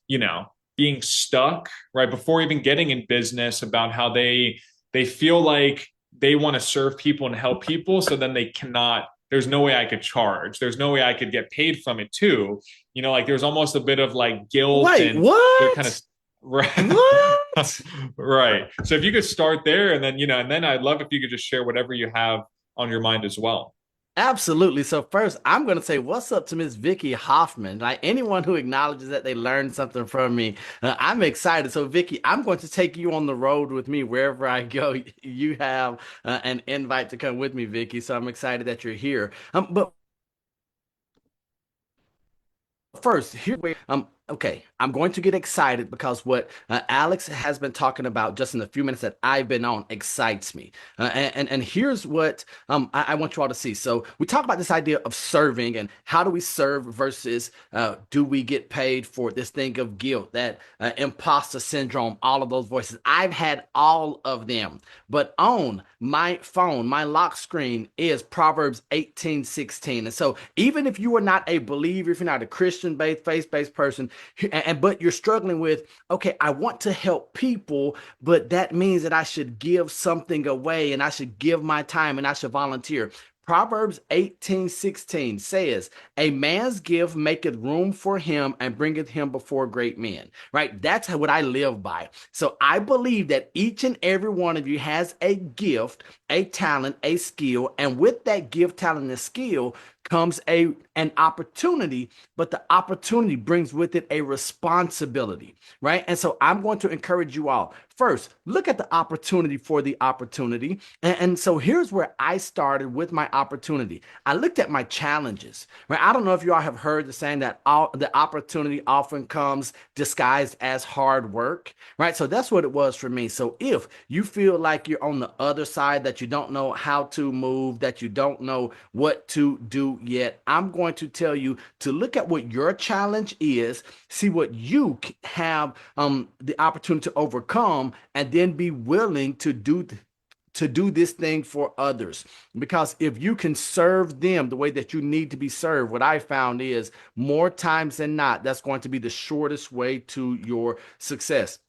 you know, being stuck right before even getting in business about how they feel like they want to serve people and help people, so then they cannot. There's no way I could charge. There's no way I could get paid from it too. Like there's almost a bit of like guilt Wait, and they're kind of what? right. What? Right. So if you could start there and then, and then I'd love if you could just share whatever you have on your mind as well. Absolutely. So first, I'm going to say what's up to Miss Vicky Hoffman. Like anyone who acknowledges that they learned something from me, I'm excited. So Vicky, I'm going to take you on the road with me wherever I go. You have an invite to come with me, Vicky. So I'm excited that you're here. But first, here where okay, I'm going to get excited because what Alex has been talking about just in the few minutes that I've been on excites me. And here's what I want you all to see. So we talk about this idea of serving and how do we serve versus do we get paid for this thing of guilt, that imposter syndrome, all of those voices. I've had all of them, but on my phone, my lock screen is Proverbs 18:16. And so even if you are not a believer, if you're not a Christian-based, faith-based person, but you're struggling with, okay, I want to help people, but that means that I should give something away and I should give my time and I should volunteer. Proverbs 18:16 says, a man's gift maketh room for him and bringeth him before great men. Right? That's what I live by. So I believe that each and every one of you has a gift, a talent, a skill, and with that gift, talent, and skill comes an opportunity, but the opportunity brings with it a responsibility, right? And so I'm going to encourage you all. First, look at the opportunity for the opportunity. And so here's where I started with my opportunity. I looked at my challenges, right? I don't know if you all have heard the saying that the opportunity often comes disguised as hard work, right? So that's what it was for me. So if you feel like you're on the other side, that you don't know how to move, that you don't know what to do yet, I'm going to tell you to look at what your challenge is, see what you have the opportunity to overcome, and then be willing to do this thing for others. Because if you can serve them the way that you need to be served, what I found is more times than not, that's going to be the shortest way to your success.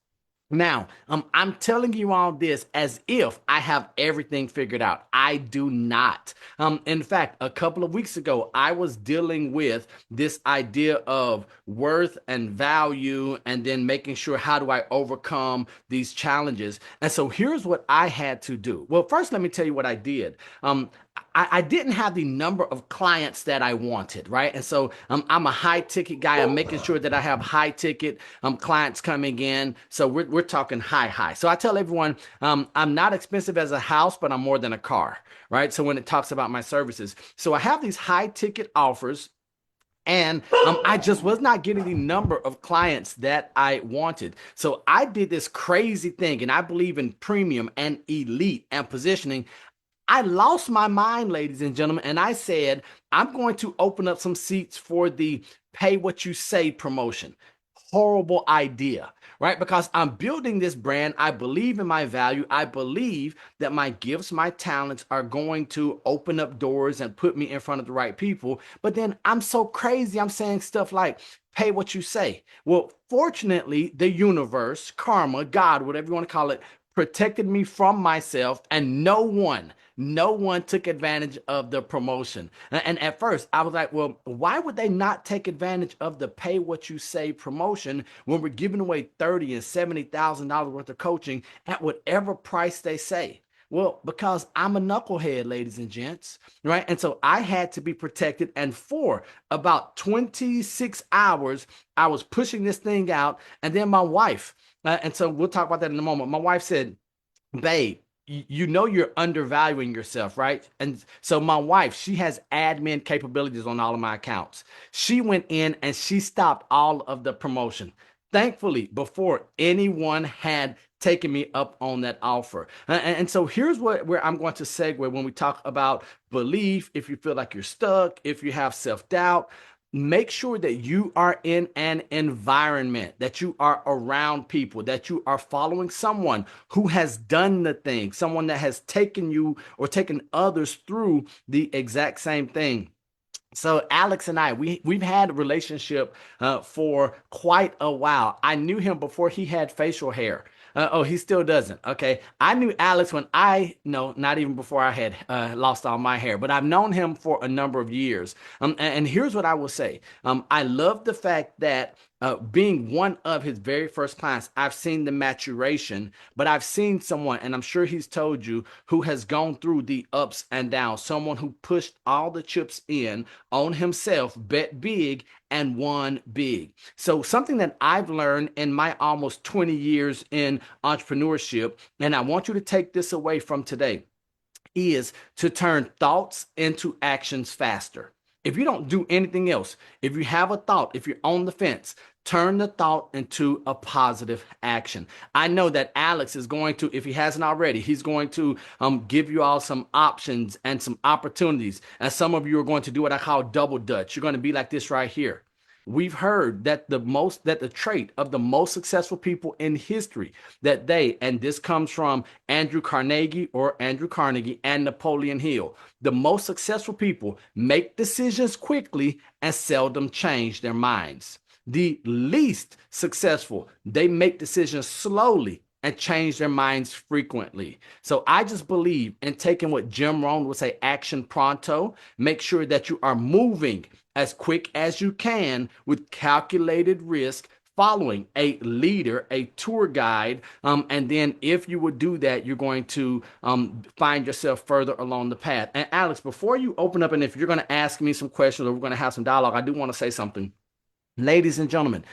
Now, I'm telling you all this as if I have everything figured out. I do not. In fact, a couple of weeks ago, I was dealing with this idea of worth and value, and then making sure how do I overcome these challenges. And so here's what I had to do. Well, first, let me tell you what I did. I didn't have the number of clients that I wanted, right? And so I'm a high ticket guy. I'm making sure that I have high ticket clients coming in. So we're talking high. So I tell everyone I'm not expensive as a house, but I'm more than a car, right? So when it talks about my services, so I have these high ticket offers. And I just was not getting the number of clients that I wanted. So I did this crazy thing, and I believe in premium and elite and positioning. I lost my mind, ladies and gentlemen, and I said, I'm going to open up some seats for the pay what you say promotion. Horrible idea, right? Because I'm building this brand. I believe in my value. I believe that my gifts, my talents are going to open up doors and put me in front of the right people. But then I'm so crazy. I'm saying stuff like, pay what you say. Well, fortunately, the universe, karma, God, whatever you want to call it, protected me from myself, and no one took advantage of the promotion. And at first I was like, well, why would they not take advantage of the pay what you say promotion when we're giving away 30 and $70,000 worth of coaching at whatever price they say? Well, because I'm a knucklehead, ladies and gents, right? And so I had to be protected. And for about 26 hours, I was pushing this thing out. And then my wife, and so we'll talk about that in a moment. My wife said, babe, you know you're undervaluing yourself, right? And so my wife, she has admin capabilities on all of my accounts. She went in and she stopped all of the promotion. Thankfully, before anyone had taken me up on that offer. And so here's where I'm going to segue when we talk about belief. If you feel like you're stuck, if you have self-doubt, make sure that you are in an environment, that you are around people, that you are following someone who has done the thing, someone that has taken you or taken others through the exact same thing. So Alex and I, we've had a relationship for quite a while. I knew him before he had facial hair. Oh, he still doesn't. Okay, I knew Alex when I no, not even before I had lost all my hair, but I've known him for a number of years. And here's what I will say. I love the fact that being one of his very first clients, I've seen the maturation, but I've seen someone, and I'm sure he's told you, who has gone through the ups and downs, someone who pushed all the chips in on himself, bet big, and won big. So, something that I've learned in my almost 20 years in entrepreneurship, and I want you to take this away from today, is to turn thoughts into actions faster. If you don't do anything else, if you have a thought, if you're on the fence, turn the thought into a positive action. I know that Alex is going to, if he hasn't already, he's going to give you all some options and some opportunities. And some of you are going to do what I call double dutch. You're going to be like this right here. We've heard that the trait of the most successful people in history, that they, and this comes from Andrew Carnegie and Napoleon Hill, the most successful people make decisions quickly and seldom change their minds. The least successful, they make decisions slowly and change their minds frequently. So I just believe in taking what Jim Rohn would say, action pronto. Make sure that you are moving as quick as you can with calculated risk, following a leader, a tour guide. And then if you would do that, you're going to find yourself further along the path. And Alex, before you open up, and if you're going to ask me some questions or we're going to have some dialogue, I do want to say something. Ladies and gentlemen,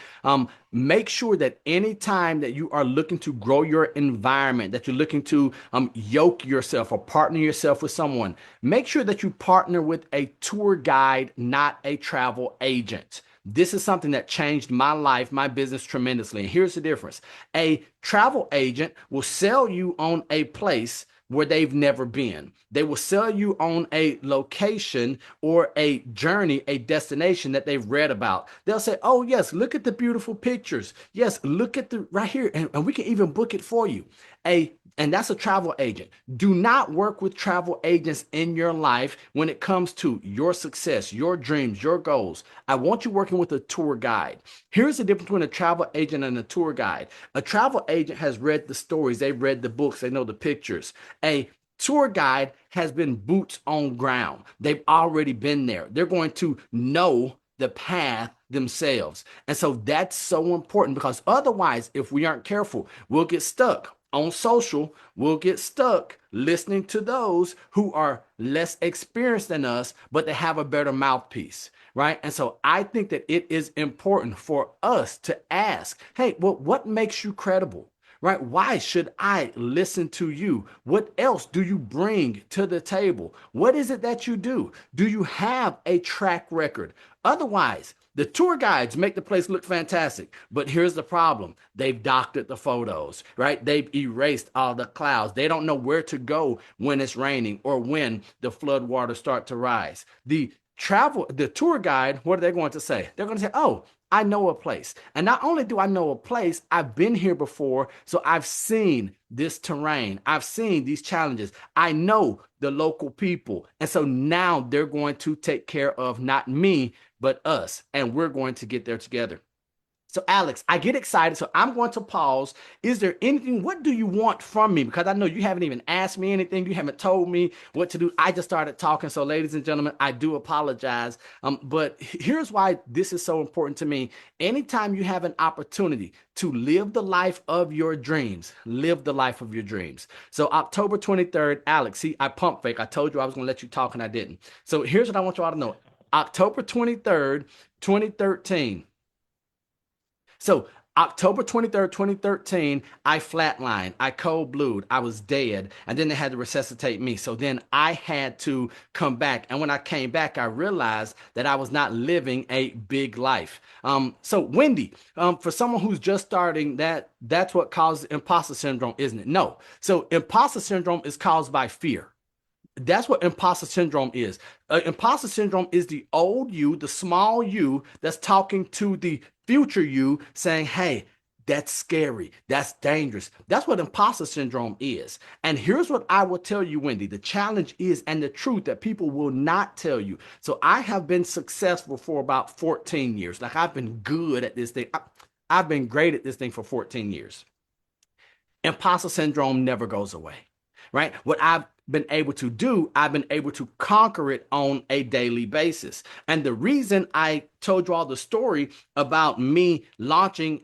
make sure that anytime that you are looking to grow your environment, that you're looking to yoke yourself or partner yourself with someone, make sure that you partner with a tour guide, not a travel agent. This is something that changed my life, my business tremendously. And here's the difference. A travel agent will sell you on a place where they've never been. They will sell you on a location or a journey, a destination that they've read about. They'll say, oh, yes, look at the beautiful pictures. Yes, look at the right here, and we can even book it for you. And that's a travel agent. Do not work with travel agents in your life when it comes to your success, your dreams, your goals. I want you working with a tour guide. Here's the difference between a travel agent and a tour guide. A travel agent has read the stories, they've read the books, they know the pictures. A tour guide has been boots on ground. They've already been there. They're going to know the path themselves. And so that's so important, because otherwise, if we aren't careful, we'll get stuck on social. We'll get stuck listening to those who are less experienced than us, but they have a better mouthpiece, right? And so I think that it is important for us to ask, hey, well, what makes you credible? Right? Why should I listen to you? What else do you bring to the table? What is it that you do? Do you have a track record? Otherwise, the tour guides make the place look fantastic, but here's the problem. They've doctored the photos, right? They've erased all the clouds. They don't know where to go when it's raining or when the flood waters start to rise. The tour guide, what are they going to say? They're going to say, oh, I know a place. And not only do I know a place, I've been here before. So I've seen this terrain. I've seen these challenges. I know the local people. And so now they're going to take care of not me, but us. And we're going to get there together. So, Alex, I get excited. So I'm going to pause. Is there anything? What do you want from me? Because I know you haven't even asked me anything. You haven't told me what to do. I just started talking. So, ladies and gentlemen, I do apologize. But here's why this is so important to me. Anytime you have an opportunity to live the life of your dreams, live the life of your dreams. So, October 23rd, Alex, see, I pump fake. I told you I was going to let you talk and I didn't. So, here's what I want you all to know. October 23rd, 2013. So October 23rd, 2013, I flatlined, I cold blued, I was dead, and then they had to resuscitate me. So then I had to come back. And when I came back, I realized that I was not living a big life. So Wendy, for someone who's just starting, that's what causes imposter syndrome, isn't it? No. So imposter syndrome is caused by fear. That's what imposter syndrome is. Imposter syndrome is the old you, the small you that's talking to the future you saying, hey, That's scary. That's dangerous. That's what imposter syndrome is. And here's what I will tell you, Wendy. The challenge is, and the truth that people will not tell you. So I have been successful for about 14 years. Like I've been good at this thing. I've been great at this thing for 14 years. Imposter syndrome never goes away, right? What I've been able to do, I've been able to conquer it on a daily basis. And the reason I told you all the story about me launching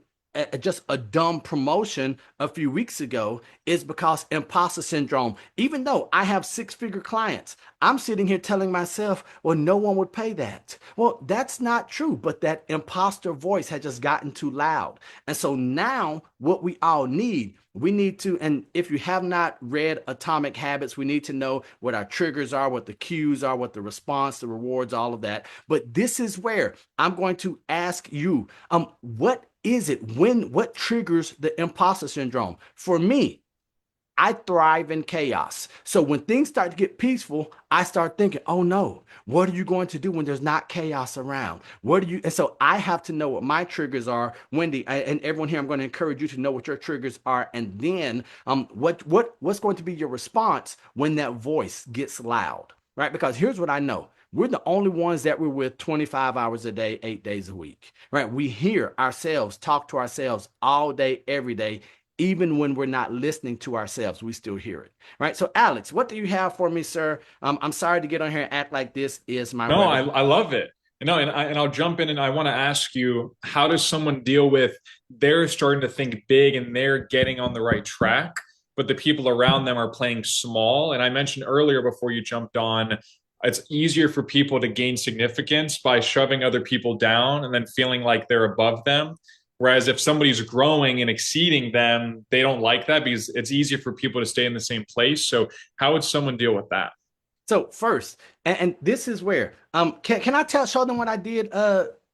just a dumb promotion a few weeks ago is because imposter syndrome, even though I have six-figure clients, I'm sitting here telling myself, well, no one would pay that. Well, that's not true, but that imposter voice had just gotten too loud. And so now what we need to, and if you have not read Atomic Habits, we need to know what our triggers are, what the cues are, what the response, the rewards, all of that. But this is where I'm going to ask you, what is it what triggers the imposter syndrome? For me, I thrive in chaos. So when things start to get peaceful, I start thinking, oh no, what are you going to do when there's not chaos around? And so I have to know what my triggers are. Wendy, and everyone here, I'm going to encourage you to know what your triggers are. And then what's going to be your response when that voice gets loud, right? Because here's what I know. We're the only ones that we're with 25 hours a day, 8 days a week, right? We hear ourselves talk to ourselves all day, every day. Even when we're not listening to ourselves, we still hear it, right? So, Alex, what do you have for me, sir? I'm sorry to get on here and act like this is my No, regular. I love it. And I'll jump in and I want to ask you, how does someone deal with they're starting to think big and they're getting on the right track, but the people around them are playing small? And I mentioned earlier before you jumped on, it's easier for people to gain significance by shoving other people down and then feeling like they're above them. Whereas if somebody's growing and exceeding them, they don't like that because it's easier for people to stay in the same place. So how would someone deal with that? So first, and this is where can I show them what I did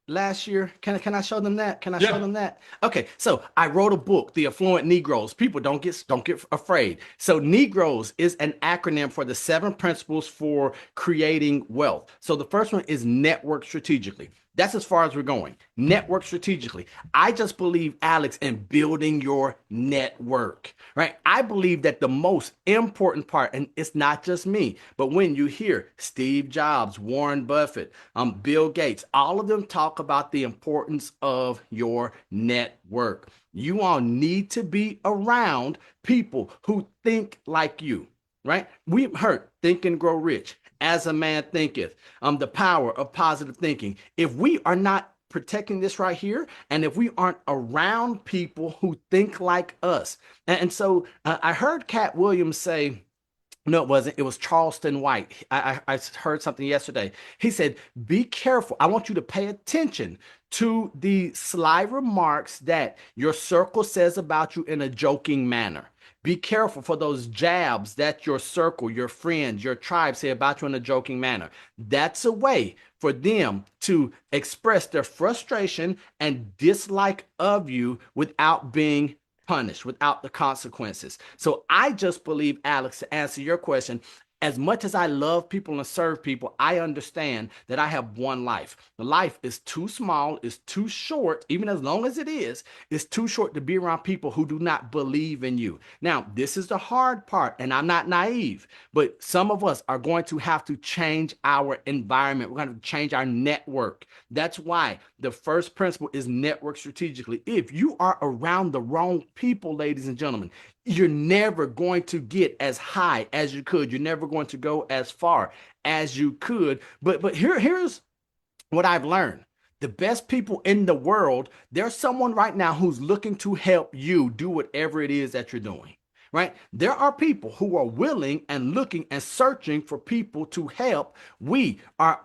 last year? Can I show them that? Can I show Yeah. them that? Okay, so I wrote a book, The Affluent Negroes. People don't get afraid. So Negroes is an acronym for the 7 principles for creating wealth. So the first one is network strategically. That's as far as we're going. Network strategically. I just believe, Alex, in building your network, right? I believe that the most important part, and it's not just me, but when you hear Steve Jobs, Warren Buffett, Bill Gates, all of them talk about the importance of your network. You all need to be around people who think like you, right? We've heard Think and Grow Rich. As a man thinketh, the power of positive thinking. If we are not protecting this right here, and if we aren't around people who think like us, and so I heard Cat Williams say, no, it wasn't. It was Charleston White. I heard something yesterday. He said, be careful. I want you to pay attention to the sly remarks that your circle says about you in a joking manner. Be careful for those jabs that your circle, your friends, your tribe say about you in a joking manner. That's a way for them to express their frustration and dislike of you without being punished, without the consequences. So I just believe, Alex, to answer your question, as much as I love people and serve people, I understand that I have one life. The life is too small, is too short, even as long as it is, it's too short to be around people who do not believe in you. Now, this is the hard part, and I'm not naive, but some of us are going to have to change our environment. We're going to change our network. That's why the first principle is network strategically. If you are around the wrong people, ladies and gentlemen, you're never going to get as high as you could. You're never going to go as far as you could. But here's what I've learned. The best people in the world, there's someone right now who's looking to help you do whatever it is that you're doing. Right? There are people who are willing and looking and searching for people to help. We are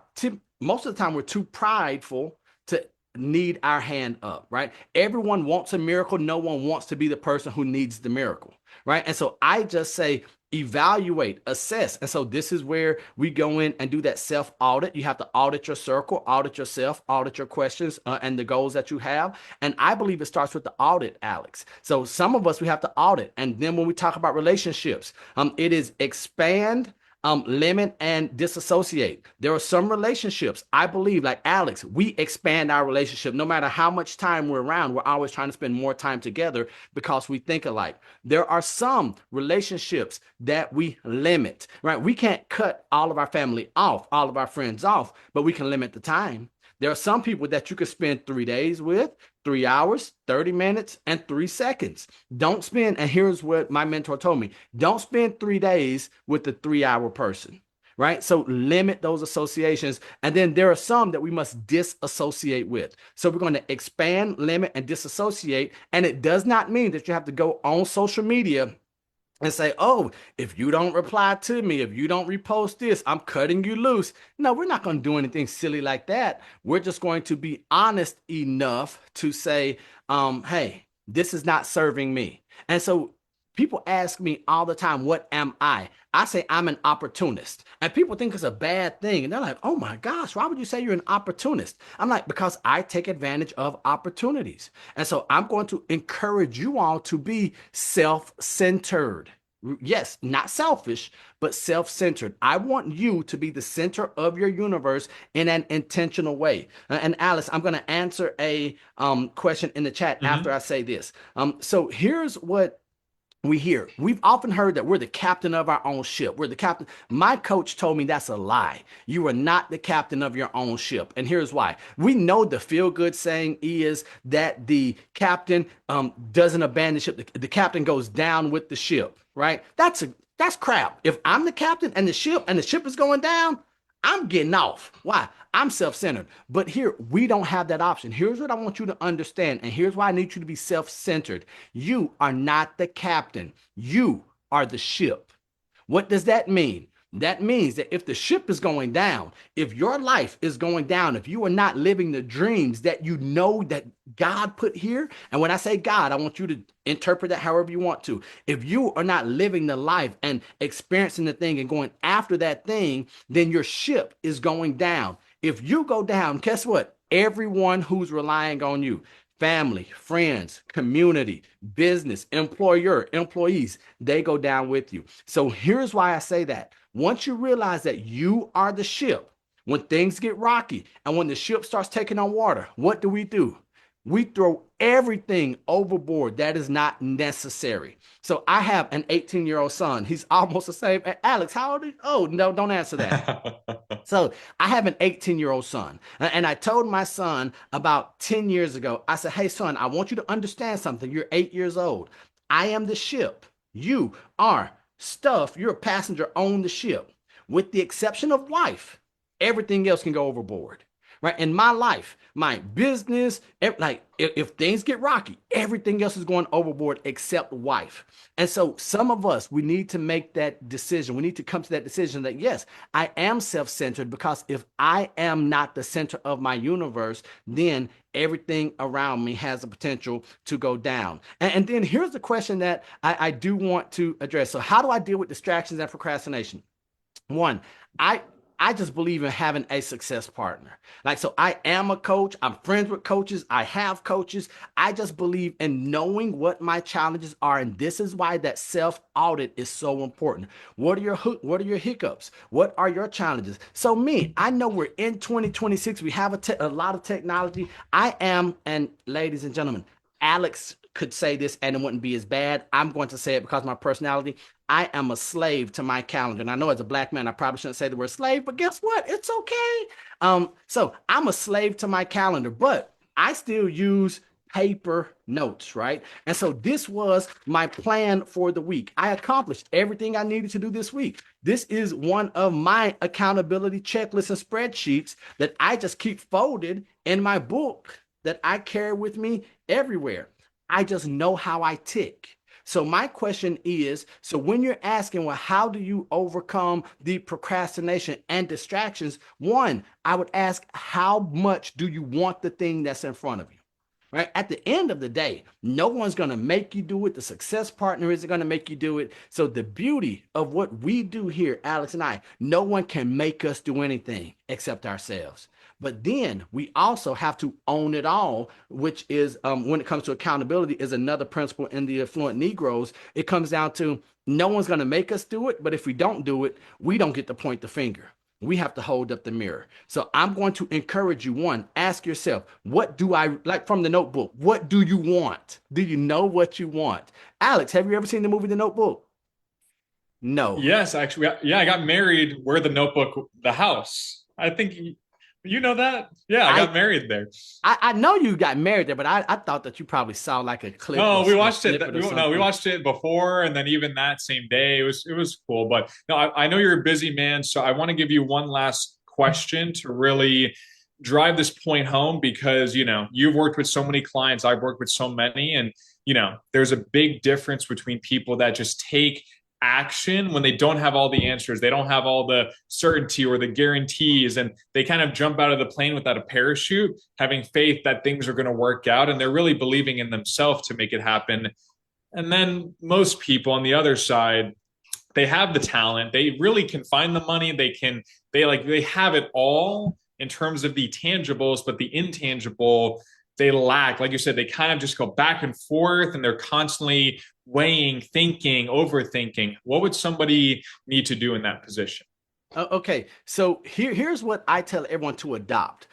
most of the time we're too prideful to need our hand up, right? Everyone wants a miracle. No one wants to be the person who needs the miracle, right? And so I just say, evaluate, assess. And so this is where we go in and do that self audit. You have to audit your circle, audit yourself, audit your questions and the goals that you have. And I believe it starts with the audit, Alex. So some of us, we have to audit. And then when we talk about relationships, it is expand, Limit and disassociate. There are some relationships, I believe, like Alex, we expand our relationship. No matter how much time we're around, we're always trying to spend more time together because we think alike. There are some relationships that we limit, right? We can't cut all of our family off, all of our friends off, but we can limit the time. There are some people that you could spend 3 days with, 3 hours, 30 minutes, and 3 seconds. Don't spend, and here's what my mentor told me, don't spend 3 days with the 3 hour person, right? So limit those associations. And then there are some that we must disassociate with. So we're going to expand, limit, and disassociate. And it does not mean that you have to go on social media and say, oh, if you don't reply to me, if you don't repost this, I'm cutting you loose. No, we're not going to do anything silly like that. We're just going to be honest enough to say, hey, this is not serving me. And so people ask me all the time, what am I? I say I'm an opportunist. And people think it's a bad thing. And they're like, oh my gosh, why would you say you're an opportunist? I'm like, because I take advantage of opportunities. And so I'm going to encourage you all to be self-centered. Yes, not selfish, but self-centered. I want you to be the center of your universe in an intentional way. And Alice, I'm going to answer a question in the chat after I say this. So here's what we hear. We've often heard that we're the captain of our own ship. We're the captain. My coach told me that's a lie. You are not the captain of your own ship. And here's why. We know the feel-good saying is that the captain doesn't abandon the ship. The captain goes down with the ship, right? That's crap. If I'm the captain and the ship is going down, I'm getting off. Why? I'm self-centered. But here, we don't have that option. Here's what I want you to understand, and here's why I need you to be self-centered. You are not the captain. You are the ship. What does that mean? That means that if the ship is going down, if your life is going down, if you are not living the dreams that you know that God put here, and when I say God, I want you to interpret that however you want to. If you are not living the life and experiencing the thing and going after that thing, then your ship is going down. If you go down, guess what? Everyone who's relying on you, family, friends, community, business, employer, employees, they go down with you. So here's why I say that. Once you realize that you are the ship, when things get rocky and when the ship starts taking on water, what do? We throw everything overboard that is not necessary. So I have an 18-year-old son. He's almost the same. Alex, how old are you? Oh, no, don't answer that. So I have an 18-year-old son. And I told my son about 10 years ago, I said, hey, son, I want you to understand something. You're 8 years old. I am the ship. You are stuff. You're a passenger on the ship. With the exception of life, everything else can go overboard. Right? In my life, my business, like if things get rocky, everything else is going overboard except wife. And so some of us, we need to make that decision. We need to come to that decision that, yes, I am self-centered, because if I am not the center of my universe, then everything around me has the potential to go down. And then here's the question that I do want to address. So how do I deal with distractions and procrastination? One, I just believe in having a success partner. Like, so I am a coach. I'm friends with coaches. I have coaches. I just believe in knowing what my challenges are. And this is why that self-audit is so important. What are your hiccups? What are your challenges? So I know we're in 2026. We have a lot of technology. I am, and ladies and gentlemen, Alex could say this and it wouldn't be as bad. I'm going to say it because of my personality. I am a slave to my calendar. And I know as a black man, I probably shouldn't say the word slave, but guess what? It's okay. So I'm a slave to my calendar, but I still use paper notes, right? And so this was my plan for the week. I accomplished everything I needed to do this week. This is one of my accountability checklists and spreadsheets that I just keep folded in my book that I carry with me everywhere. I just know how I tick. So my question is, so when you're asking, well, how do you overcome the procrastination and distractions? One, I would ask, how much do you want the thing that's in front of you? Right? At the end of the day, no one's going to make you do it. The success partner isn't going to make you do it. So the beauty of what we do here, Alex and I, no one can make us do anything except ourselves. But then we also have to own it all, which is when it comes to accountability, is another principle in the affluent Negroes. It comes down to no one's going to make us do it, but if we don't do it, we don't get to point the finger. We have to hold up the mirror. So I'm going to encourage you, one, ask yourself, what do I like from the Notebook? What do you want? Do you know what you want? Alex, have you ever seen the movie The Notebook? No. Yes, actually, yeah, I got married where the Notebook, the house. I think you know that. Yeah, I I got married there. I know you got married there, but I thought that you probably saw like a clip or No, we a watched it. snippet or No, we something. watched it before, and then even that same day, it was cool. But no, I know you're a busy man, so I want to give you one last question to really drive this point home because you've worked with so many clients, I've worked with so many, and there's a big difference between people that just take action when they don't have all the answers, they don't have all the certainty or the guarantees, and they kind of jump out of the plane without a parachute, having faith that things are going to work out, and they're really believing in themselves to make it happen. And then most people on the other side, they have the talent, they really can find the money, they have it all in terms of the tangibles, but the intangible they lack. Like you said, they kind of just go back and forth and they're constantly weighing, thinking, overthinking. What would somebody need to do in that position? Okay, so here's what I tell everyone to adopt.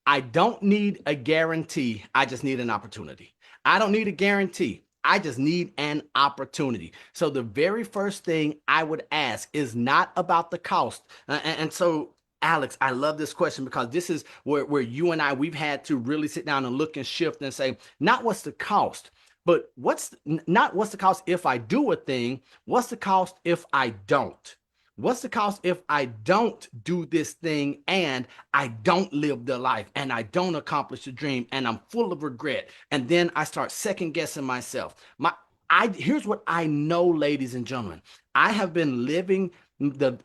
I don't need a guarantee. I just need an opportunity. I don't need a guarantee. I just need an opportunity. So the very first thing I would ask is not about the cost. And so, Alex, I love this question because this is where you and I, we've had to really sit down and look and shift and say, not what's the cost, but not what's the cost if I do a thing, what's the cost if I don't? What's the cost if I don't do this thing and I don't live the life and I don't accomplish the dream and I'm full of regret? And then I start second guessing myself. Here's what I know, ladies and gentlemen. I have been living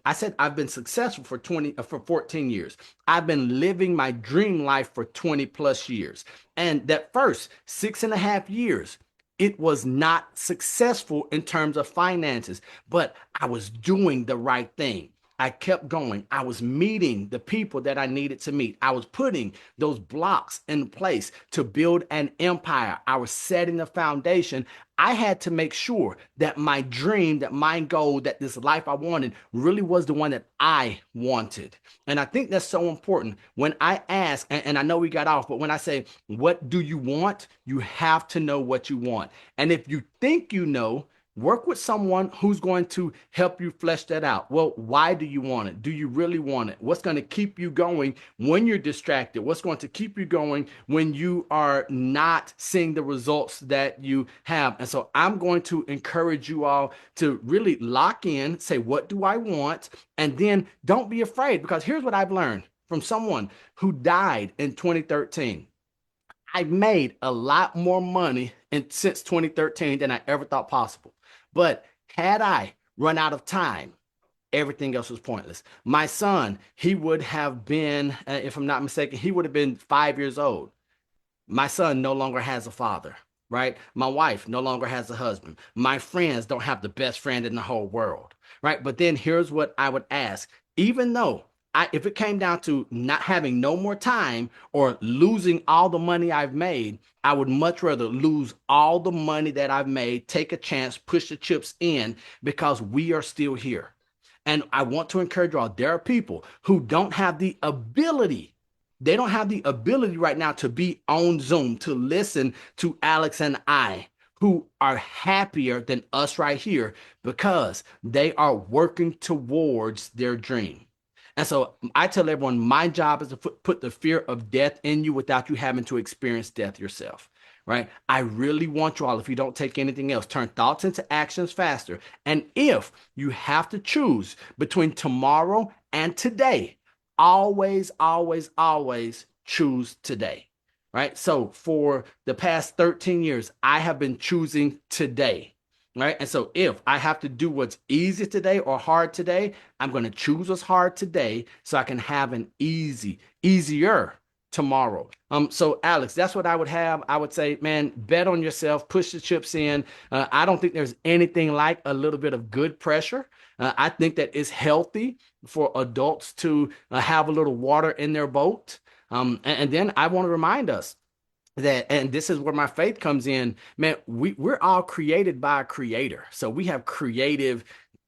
I said I've been successful for 14 years. I've been living my dream life for 20 plus years. And that first 6.5 years, it was not successful in terms of finances, but I was doing the right thing. I kept going. I was meeting the people that I needed to meet. I was putting those blocks in place to build an empire. I was setting the foundation. I had to make sure that my dream, that my goal, that this life I wanted really was the one that I wanted. And I think that's so important. When I ask, and I know we got off, but when I say, what do you want? You have to know what you want. And if you think you know, work with someone who's going to help you flesh that out. Well, why do you want it? Do you really want it? What's going to keep you going when you're distracted? What's going to keep you going when you are not seeing the results that you have? And so I'm going to encourage you all to really lock in, say, what do I want? And then don't be afraid, because here's what I've learned from someone who died in 2013. I've made a lot more money since 2013 than I ever thought possible. But had I run out of time, everything else was pointless. My son, he would have been, if I'm not mistaken, he would have been 5 years old. My son no longer has a father, right? My wife no longer has a husband. My friends don't have the best friend in the whole world, right? But then here's what I would ask. Even though if it came down to not having no more time or losing all the money I've made, I would much rather lose all the money that I've made, take a chance, push the chips in, because we are still here. And I want to encourage you all. There are people who don't have the ability. They don't have the ability right now to be on Zoom, to listen to Alex and I, who are happier than us right here because they are working towards their dream. And so I tell everyone, my job is to put the fear of death in you without you having to experience death yourself. Right? I really want you all, if you don't take anything else, turn thoughts into actions faster. And if you have to choose between tomorrow and today, always, always, always choose today. Right? So for the past 13 years, I have been choosing today. Right? And so if I have to do what's easy today or hard today, I'm going to choose what's hard today so I can have an easier tomorrow. So Alex, that's what I would have. I would say, man, bet on yourself, push the chips in. I don't think there's anything like a little bit of good pressure. I think that it's healthy for adults to have a little water in their boat. And then I want to remind us that, and this is where my faith comes in, man, we're all created by a creator. So we have creative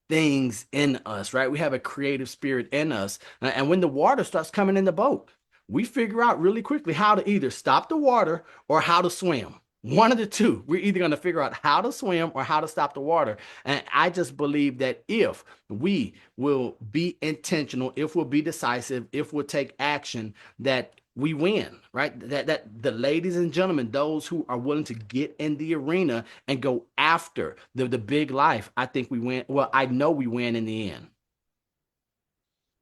things in us, right? We have a creative spirit in us. And when the water starts coming in the boat, we figure out really quickly how to either stop the water or how to swim. One of the two. We're either going to figure out how to swim or how to stop the water. And I just believe that if we will be intentional, if we'll be decisive, if we'll take action, that we win, right? That the ladies and gentlemen, those who are willing to get in the arena and go after the big life, I think we win. Well, I know we win in the end.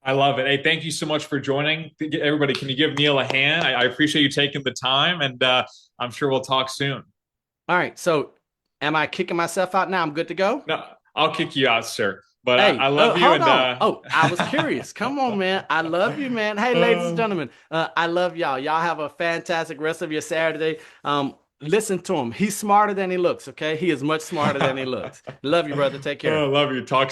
I love it. Hey, thank you so much for joining. Everybody, can you give Neil a hand? I appreciate you taking the time, and I'm sure we'll talk soon. All right. So am I kicking myself out now? I'm good to go? No, I'll kick you out, sir. But I Hey, love you, hold and on. Oh, I was curious. Come on, man. I love you, man. Hey, ladies and gentlemen, I love y'all. Y'all have a fantastic rest of your Saturday. Listen to him. He's smarter than he looks, okay? He is much smarter than he looks. Love you, brother. Take care. love you. Talk